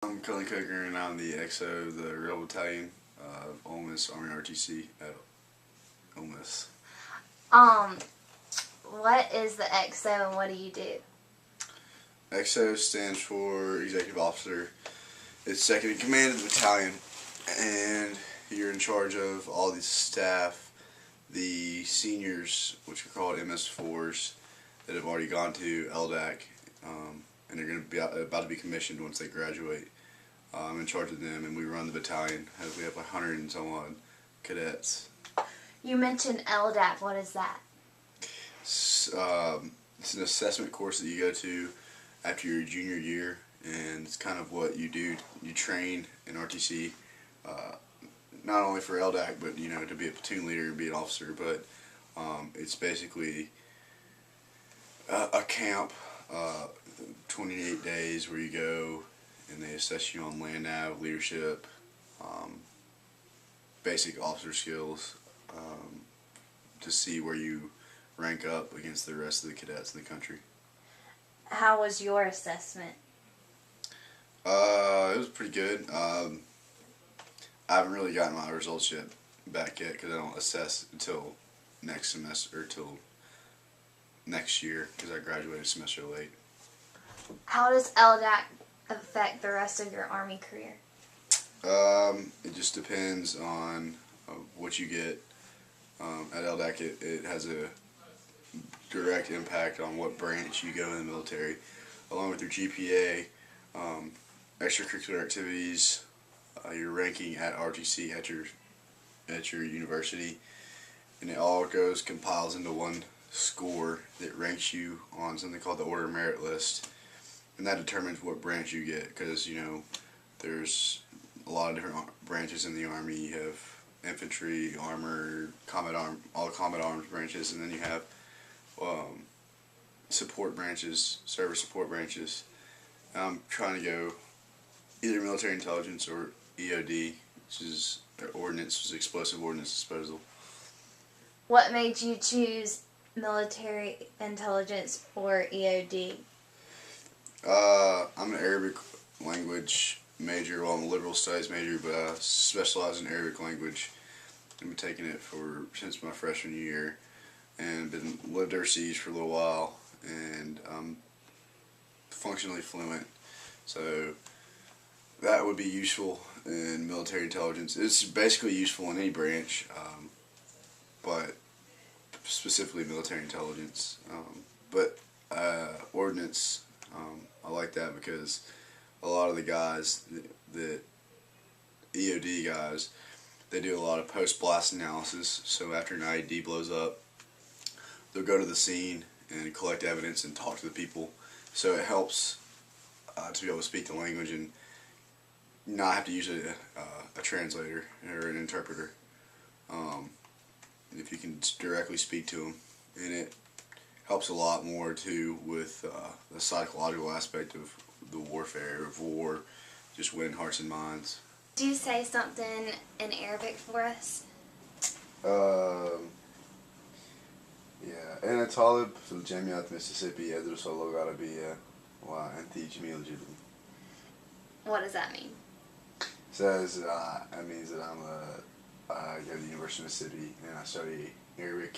I'm Cullen Coker, and I'm the XO of the Rebel Battalion of Ole Miss Army RTC at Ole Miss. Um, what is the XO and what do you do? XO stands for Executive Officer. It's second in command of the battalion, and you're in charge of all the staff, the seniors, which are called MS4s, that have already gone to LDAC, and they're going to be about to be commissioned once they graduate. I'm in charge of them, and we run the battalion. We have 100 and so on cadets. You mentioned LDAC. What is that? It's an assessment course that you go to after your junior year, and it's kind of what you do. You train in RTC, not only for LDAC, but to be a platoon leader and be an officer. But it's basically a camp, 28 days where you go and they assess you on land nav, leadership, basic officer skills, to see where you rank up against the rest of the cadets in the country. How was your assessment? It was pretty good. I haven't really gotten my results back yet because I don't assess until next semester or till next year because I graduated a semester late. How does LDAC affect the rest of your Army career? It just depends on what you get. At LDAC, it has a direct impact on what branch you go in the military, along with your GPA, extracurricular activities, your ranking at RTC at your university, and it all compiles into one score that ranks you on something called the Order of Merit list, and that determines what branch you get. Because there's a lot of different branches in the Army. You have infantry, armor, all the combat arms branches, and then you have support branches, service support branches. I'm trying to go either military intelligence or EOD, which is explosive ordnance disposal. What made you choose military intelligence or EOD? I'm an Arabic language major. Well, I'm a liberal studies major, but I specialize in Arabic language. I've been taking it since my freshman year, and lived overseas for a little while, and I'm functionally fluent. So that would be useful in military intelligence. It's basically useful in any branch, but specifically military intelligence. But ordnance, I like that because a lot of the guys, the EOD guys, they do a lot of post-blast analysis. So after an IED blows up, they'll go to the scene and collect evidence and talk to the people. So it helps to be able to speak the language and not have to use a translator or an interpreter. If you can directly speak to them, and it helps a lot more too with the psychological aspect of the warfare of war, just winning hearts and minds. Do you say something in Arabic for us? Yeah, أنا طالب في الجامعة ميسيسيبي أدرس اللغة العربية وأنتج جميل جدا. What does that mean? That means that I go to the University of Mississippi and I study Arabic